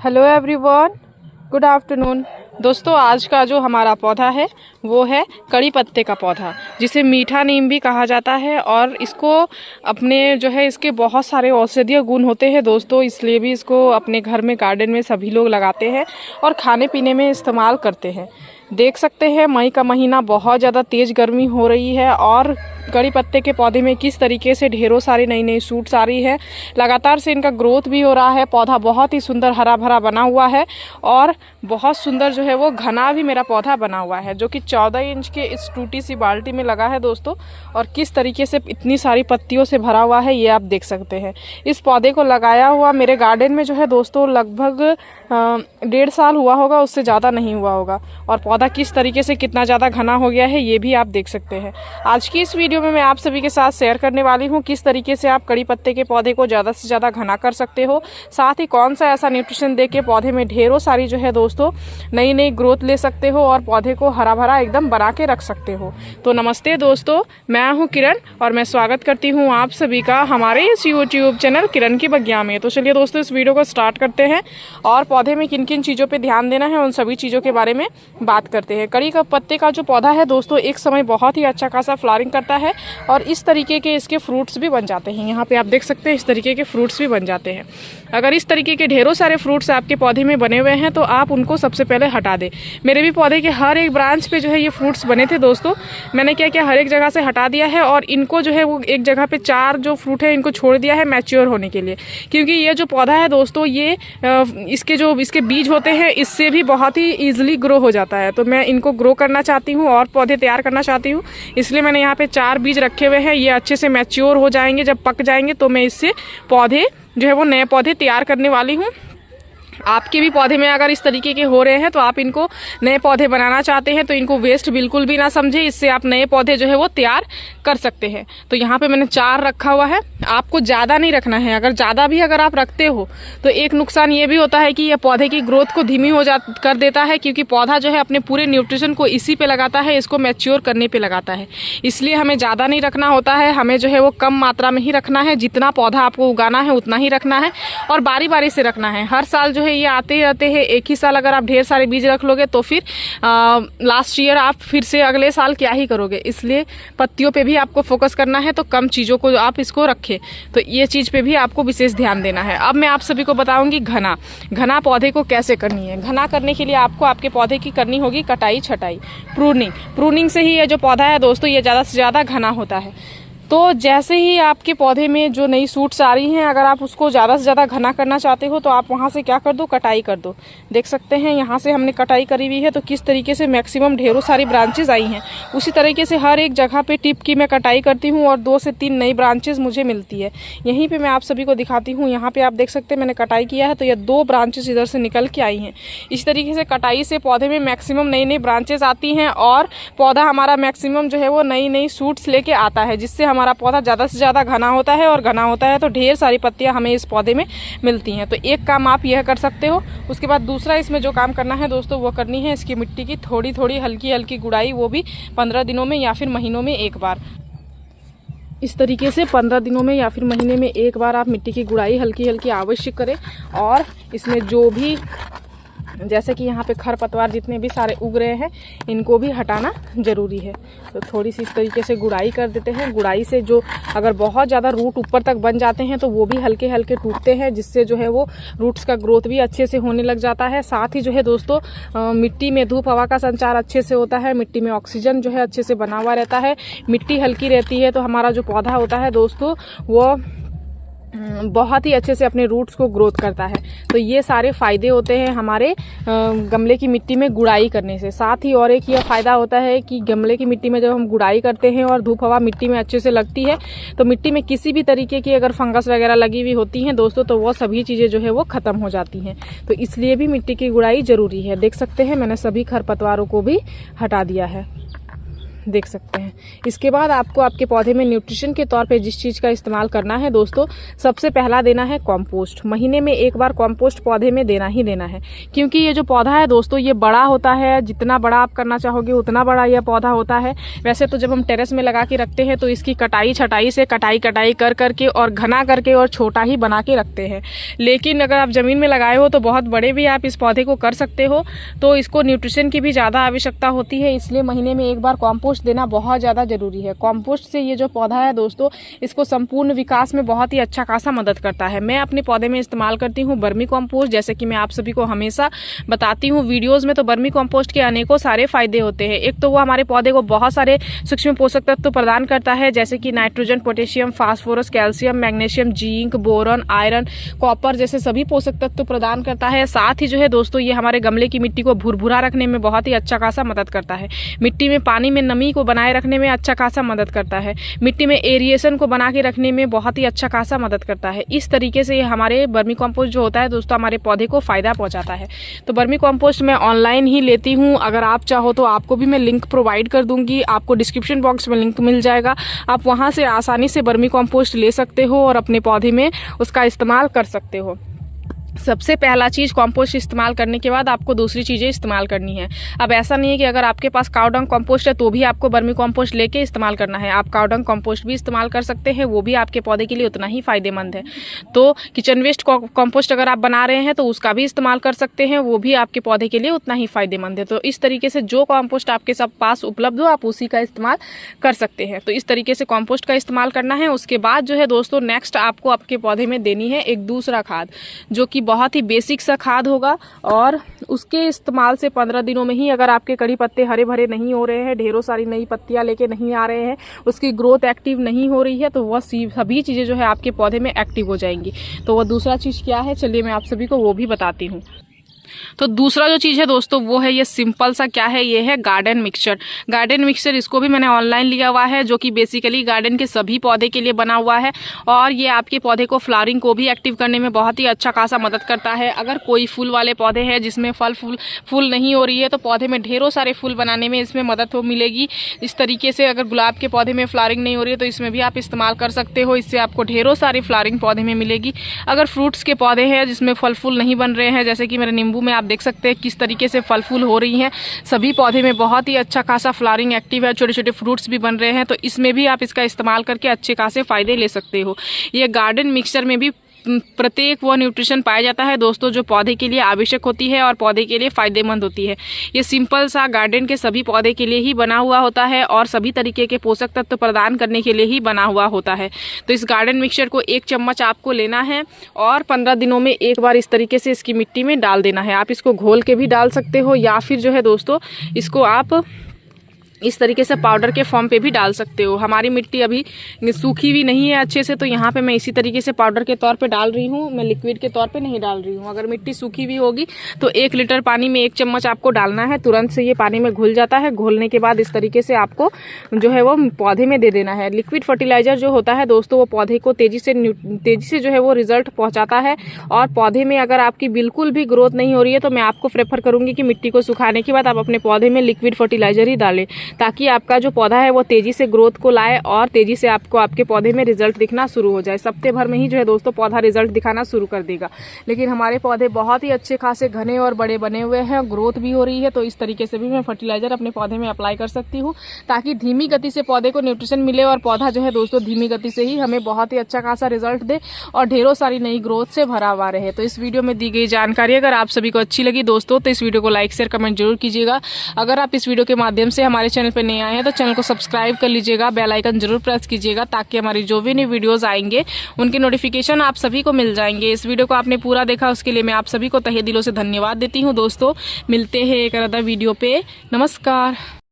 Hello everyone, good afternoon. दोस्तों, आज का जो हमारा पौधा है वो है कड़ी पत्ते का पौधा, जिसे मीठा नीम भी कहा जाता है। और इसको अपने जो है इसके बहुत सारे औषधीय गुण होते हैं दोस्तों, इसलिए भी इसको अपने घर में गार्डन में सभी लोग लगाते हैं और खाने पीने में इस्तेमाल करते हैं। देख सकते हैं मई का महीना बहुत ज़्यादा तेज़ गर्मी हो रही है और कड़ी पत्ते के पौधे में किस तरीके से ढेरों सारी नई नई शूट्स आ रही है। लगातार से इनका ग्रोथ भी हो रहा है। पौधा बहुत ही सुंदर हरा भरा बना हुआ है और बहुत सुंदर जो है वो घना भी मेरा पौधा बना हुआ है, जो कि 14 इंच के इस टूटी सी बाल्टी में लगा है दोस्तों। और किस तरीके से इतनी सारी पत्तियों से भरा हुआ है ये आप देख सकते हैं। इस पौधे को लगाया हुआ मेरे गार्डन में जो है दोस्तों लगभग 1.5 साल हुआ होगा, उससे ज़्यादा नहीं हुआ होगा। और पौधा किस तरीके से कितना ज़्यादा घना हो गया है ये भी आप देख सकते हैं। आज की इस वीडियो में मैं आप सभी के साथ शेयर करने वाली हूँ किस तरीके से आप कड़ी पत्ते के पौधे को ज़्यादा से ज़्यादा घना कर सकते हो, साथ ही कौन सा ऐसा न्यूट्रिशन दे के पौधे में ढेरों सारी जो है दोस्तों नई नई ग्रोथ ले सकते हो और पौधे को हरा भरा एकदम बना के रख सकते हो। तो नमस्ते दोस्तों, मैं हूँ किरण और मैं स्वागत करती हूँ आप सभी का हमारे इस यूट्यूब चैनल किरण की बगिया में। तो चलिए दोस्तों, इस वीडियो को स्टार्ट करते हैं और पौधे में किन किन चीज़ों पर ध्यान देना है उन सभी चीज़ों के बारे में बात करते हैं। कड़ी का पत्ते का जो पौधा है दोस्तों एक समय बहुत ही अच्छा खासा फ्लावरिंग करता है और इस तरीके के इसके फ्रूट्स भी बन जाते हैं। यहाँ पे आप देख सकते हैं इस तरीके के फ्रूट्स भी बन जाते हैं। अगर इस तरीके के ढेरों सारे फ्रूट्स आपके पौधे में बने हुए हैं तो आप उनको सबसे पहले हटा दें। मेरे भी पौधे के हर एक ब्रांच पे जो है ये फ्रूट्स बने थे दोस्तों, मैंने क्या किया हर एक जगह से हटा दिया है और इनको जो है वो एक जगह पे 4 जो फ्रूट है इनको छोड़ दिया है मैच्योर होने के लिए। क्योंकि ये जो पौधा है दोस्तों ये इसके बीज होते हैं इससे भी बहुत ही ईजिली ग्रो हो जाता है। तो मैं इनको ग्रो करना चाहती हूँ और पौधे तैयार करना चाहती हूँ, इसलिए मैंने यहाँ पे 4 बीज रखे हुए हैं। ये अच्छे से मैच्योर हो जाएंगे, जब पक जाएंगे तो मैं इससे पौधे जो है वो नए पौधे तैयार करने वाली हूँ। आपके भी पौधे में अगर इस तरीके के हो रहे हैं तो आप इनको नए पौधे बनाना चाहते हैं तो इनको वेस्ट बिल्कुल भी ना समझे, इससे आप नए पौधे जो है वो तैयार कर सकते हैं। तो यहाँ पे मैंने 4 रखा हुआ है। आपको ज़्यादा नहीं रखना है। अगर आप रखते हो तो एक नुकसान ये भी होता है कि ये पौधे की ग्रोथ को धीमी कर देता है, क्योंकि पौधा जो है अपने पूरे न्यूट्रिशन को इसी पे लगाता है, इसको मैच्योर करने पे लगाता है। इसलिए हमें ज़्यादा नहीं रखना होता है, हमें जो है वो कम मात्रा में ही रखना है। जितना पौधा आपको उगाना है उतना ही रखना है और बारी बारी से रखना है। हर साल जो है ये आते ही रहते हैं। एक ही साल अगर आप ढेर सारे बीज रख लोगे तो फिर लास्ट ईयर आप फिर से अगले साल क्या ही करोगे। इसलिए पत्तियों पे भी आपको फोकस करना है, तो कम चीज़ों को आप इसको रखें। तो ये चीज़ पे भी आपको विशेष ध्यान देना है। अब मैं आप सभी को बताऊंगी घना पौधे को कैसे करनी है। घना करने के लिए आपको आपके पौधे की करनी होगी कटाई छटाई, प्रूनिंग से ही ये जो पौधा है दोस्तों ये ज़्यादा से ज़्यादा घना होता है। तो जैसे ही आपके पौधे में जो नई सूट्स आ रही हैं, अगर आप उसको ज़्यादा से ज़्यादा घना करना चाहते हो तो आप वहाँ से क्या कर दो, कटाई कर दो। देख सकते हैं यहाँ से हमने कटाई करी हुई है, तो किस तरीके से मैक्सिमम ढेरों सारी ब्रांचेज आई हैं। उसी तरीके से हर एक जगह पे टिप की मैं कटाई करती हूँ और 2 से 3 नई ब्रांचेज मुझे मिलती है। यहीं पर मैं आप सभी को दिखाती हूँ। यहाँ पर आप देख सकते हैं मैंने कटाई किया है तो ये 2 ब्रांचेज इधर से निकल के आई हैं। इस तरीके से कटाई से पौधे में मैक्सिमम नई नई ब्रांचेज आती हैं और पौधा हमारा मैक्सिमम जो है वो नई नई सूट्स लेके आता है, जिससे हमारा पौधा ज़्यादा से ज़्यादा घना होता है। और घना होता है तो ढेर सारी पत्तियां हमें इस पौधे में मिलती हैं। तो एक काम आप यह कर सकते हो। उसके बाद दूसरा इसमें जो काम करना है दोस्तों वो करनी है इसकी मिट्टी की थोड़ी थोड़ी हल्की हल्की गुड़ाई, वो भी 15 दिनों में या फिर महीनों में एक बार। इस तरीके से 15 दिनों में या फिर महीने में एक बार आप मिट्टी की गुड़ाई हल्की हल्की अवश्य करें। और इसमें जो भी जैसे कि यहाँ पे खरपतवार जितने भी सारे उग रहे हैं इनको भी हटाना ज़रूरी है। तो थोड़ी सी इस तरीके से गुड़ाई कर देते हैं। गुड़ाई से जो अगर बहुत ज़्यादा रूट ऊपर तक बन जाते हैं तो वो भी हल्के हल्के टूटते हैं, जिससे जो है वो रूट्स का ग्रोथ भी अच्छे से होने लग जाता है। साथ ही जो है दोस्तों मिट्टी में धूप हवा का संचार अच्छे से होता है, मिट्टी में ऑक्सीजन जो है अच्छे से बना हुआ रहता है, मिट्टी हल्की रहती है, तो हमारा जो पौधा होता है दोस्तों वो बहुत ही अच्छे से अपने रूट्स को ग्रोथ करता है। तो ये सारे फ़ायदे होते हैं हमारे गमले की मिट्टी में गुड़ाई करने से। साथ ही और एक यह फ़ायदा होता है कि गमले की मिट्टी में जब हम गुड़ाई करते हैं और धूप हवा मिट्टी में अच्छे से लगती है तो मिट्टी में किसी भी तरीके की अगर फंगस वगैरह लगी हुई होती हैं दोस्तों तो वो सभी चीज़ें जो है वो ख़त्म हो जाती हैं। तो इसलिए भी मिट्टी की गुड़ाई ज़रूरी है। देख सकते हैं मैंने सभी खरपतवारों को भी हटा दिया है। देख सकते हैं। इसके बाद आपको आपके पौधे में न्यूट्रिशन के तौर पे जिस चीज़ का इस्तेमाल करना है दोस्तों, सबसे पहला देना है कॉम्पोस्ट। महीने में एक बार कॉम्पोस्ट पौधे में देना ही देना है, क्योंकि ये जो पौधा है दोस्तों ये बड़ा होता है। जितना बड़ा आप करना चाहोगे उतना बड़ा यह पौधा होता है। वैसे तो जब हम टेरेस में लगा के रखते हैं तो इसकी कटाई छटाई से कटाई कर करके और घना करके और छोटा ही बना के रखते हैं, लेकिन अगर आप ज़मीन में लगाए हो तो बहुत बड़े भी आप इस पौधे को कर सकते हो। तो इसको न्यूट्रिशन की भी ज़्यादा आवश्यकता होती है, इसलिए महीने में एक बार कॉम्पोस्ट देना बहुत ज़्यादा ज़रूरी है। कॉम्पोस्ट से ये जो पौधा है दोस्तों, इसको संपूर्ण विकास में बहुत ही अच्छा खासा मदद करता है। मैं अपने पौधे में इस्तेमाल करती हूँ वर्मी कॉम्पोस्ट, जैसे कि मैं आप सभी को हमेशा बताती हूँ वीडियोज़ में। तो वर्मी कॉम्पोस्ट के अनेकों सारे फायदे होते हैं। एक तो वो हमारे पौधे को बहुत सारे सूक्ष्म पोषक तत्व प्रदान करता है, जैसे कि nitrogen, potassium, phosphorus, calcium, magnesium, zinc, boron, iron, copper जैसे सभी पोषक तत्व प्रदान करता है। साथ ही जो है दोस्तों ये हमारे गमले की मिट्टी को भुरभुरा रखने में बहुत ही अच्छा खासा मदद करता है। मिट्टी में पानी में नमी को बनाए रखने में अच्छा खासा मदद करता है। मिट्टी में एरिएशन को बना के रखने में बहुत ही अच्छा खासा मदद करता है। इस तरीके से ये हमारे वर्मी कॉम्पोस्ट जो होता है दोस्तों हमारे पौधे को फायदा पहुंचाता है। तो वर्मी कॉम्पोस्ट मैं ऑनलाइन ही लेती हूँ। अगर आप चाहो तो आपको भी मैं लिंक प्रोवाइड कर दूंगी, आपको डिस्क्रिप्शन बॉक्स में लिंक मिल जाएगा। आप वहाँ से आसानी से वर्मी कॉम्पोस्ट ले सकते हो और अपने पौधे में उसका इस्तेमाल कर सकते हो। सबसे पहला चीज़ कॉम्पोस्ट इस्तेमाल करने के बाद आपको दूसरी चीज़ें इस्तेमाल करनी है। अब ऐसा नहीं है कि अगर आपके पास काउ डंग कॉम्पोस्ट है तो भी आपको वर्मी कॉम्पोस्ट लेके इस्तेमाल करना है। आप काउ डंग कॉम्पोस्ट भी इस्तेमाल कर सकते हैं, वो भी आपके पौधे के लिए उतना ही फायदेमंद है। तो किचन वेस्ट कॉम्पोस्ट अगर आप बना रहे हैं तो उसका भी इस्तेमाल कर सकते हैं, वो भी आपके पौधे के लिए उतना ही फायदेमंद है। तो इस तरीके से जो कॉम्पोस्ट आपके सब पास उपलब्ध हो आप उसी का इस्तेमाल कर सकते हैं। तो इस तरीके से कॉम्पोस्ट का इस्तेमाल करना है। उसके बाद जो है दोस्तों नेक्स्ट आपको आपके पौधे में देनी है एक दूसरा खाद, जो कि बहुत ही बेसिक सा खाद होगा। और उसके इस्तेमाल से 15 दिनों में ही अगर आपके कड़ी पत्ते हरे भरे नहीं हो रहे हैं, ढेरों सारी नई पत्तियां लेके नहीं आ रहे हैं, उसकी ग्रोथ एक्टिव नहीं हो रही है, तो वह सभी चीज़ें जो है आपके पौधे में एक्टिव हो जाएंगी। तो वह दूसरा चीज़ क्या है, चलिए मैं आप सभी को वो भी बताती हूँ। तो दूसरा जो चीज़ है दोस्तों वो है ये सिंपल सा क्या है, ये है गार्डन मिक्सचर। गार्डन मिक्सचर इसको भी मैंने ऑनलाइन लिया हुआ है, जो कि बेसिकली गार्डन के सभी पौधे के लिए बना हुआ है। और ये आपके पौधे को फ्लावरिंग को भी एक्टिव करने में बहुत ही अच्छा खासा मदद करता है। अगर कोई फूल वाले पौधे हैं जिसमें फूल नहीं हो रही है तो पौधे में ढेरों सारे फूल बनाने में इसमें मदद मिलेगी। इस तरीके से अगर गुलाब के पौधे में फ्लावरिंग नहीं हो रही है तो इसमें भी आप इस्तेमाल कर सकते हो, इससे आपको ढेरों सारी फ्लावरिंग पौधे में मिलेगी। अगर फ्रूट्स के पौधे हैं जिसमें फल फूल नहीं बन रहे हैं, जैसे कि मेरे नींबू में आप देख सकते हैं किस तरीके से फल फूल हो रही हैं, सभी पौधे में बहुत ही अच्छा खासा फ्लावरिंग एक्टिव है, छोटे छोटे फ्रूट्स भी बन रहे हैं। तो इसमें भी आप इसका इस्तेमाल करके अच्छे खासे फायदे ले सकते हो। ये गार्डन मिक्सचर में भी प्रत्येक वो न्यूट्रिशन पाया जाता है दोस्तों जो पौधे के लिए आवश्यक होती है और पौधे के लिए फायदेमंद होती है। ये सिंपल सा गार्डन के सभी पौधे के लिए ही बना हुआ होता है और सभी तरीके के पोषक तत्व प्रदान करने के लिए ही बना हुआ होता है। तो इस गार्डन मिक्सचर को 1 चम्मच आपको लेना है और 15 दिनों में एक बार इस तरीके से इसकी मिट्टी में डाल देना है। आप इसको घोल के भी डाल सकते हो या फिर जो है दोस्तों इसको आप इस तरीके से पाउडर के फॉर्म पे भी डाल सकते हो। हमारी मिट्टी अभी सूखी भी नहीं है अच्छे से, तो यहाँ पे मैं इसी तरीके से पाउडर के तौर पे डाल रही हूँ, मैं लिक्विड के तौर पे नहीं डाल रही हूँ। अगर मिट्टी सूखी भी होगी तो 1 लीटर पानी में 1 चम्मच आपको डालना है, तुरंत से ये पानी में घुल जाता है। घोलने के बाद इस तरीके से आपको जो है वो पौधे में दे देना है। लिक्विड फर्टिलाइजर जो होता है दोस्तों वो पौधे को तेजी से जो है वो रिजल्ट पहुँचाता है। और पौधे में अगर आपकी बिल्कुल भी ग्रोथ नहीं हो रही है तो मैं आपको प्रेफर करूँगी कि मिट्टी को सुखाने के बाद आप अपने पौधे में लिक्विड फर्टिलाइजर ही डालें, ताकि आपका जो पौधा है वो तेजी से ग्रोथ को लाए और तेजी से आपको आपके पौधे में रिजल्ट दिखना शुरू हो जाए। हफ्ते भर में ही जो है दोस्तों पौधा रिजल्ट दिखाना शुरू कर देगा। लेकिन हमारे पौधे बहुत ही अच्छे खासे घने और बड़े बने हुए हैं, ग्रोथ भी हो रही है, तो इस तरीके से भी मैं फर्टिलाइजर अपने पौधे में अप्लाई कर सकती हूँ, ताकि धीमी गति से पौधे को न्यूट्रिशन मिले और पौधा जो है दोस्तों धीमी गति से ही हमें बहुत ही अच्छा खासा रिजल्ट दे और ढेरों सारी नई ग्रोथ से भरा हुआ रहे। तो इस वीडियो में दी गई जानकारी अगर आप सभी को अच्छी लगी दोस्तों तो इस वीडियो को लाइक शेयर कमेंट जरूर कीजिएगा। अगर आप इस वीडियो के माध्यम से हमारे चैनल पर नए आए हैं तो चैनल को सब्सक्राइब कर लीजिएगा, बेल आइकन जरूर प्रेस कीजिएगा, ताकि हमारी जो भी नई वीडियोस आएंगे उनके नोटिफिकेशन आप सभी को मिल जाएंगे। इस वीडियो को आपने पूरा देखा उसके लिए मैं आप सभी को तहे दिलों से धन्यवाद देती हूँ दोस्तों। मिलते हैं एक अदर वीडियो पे। नमस्कार।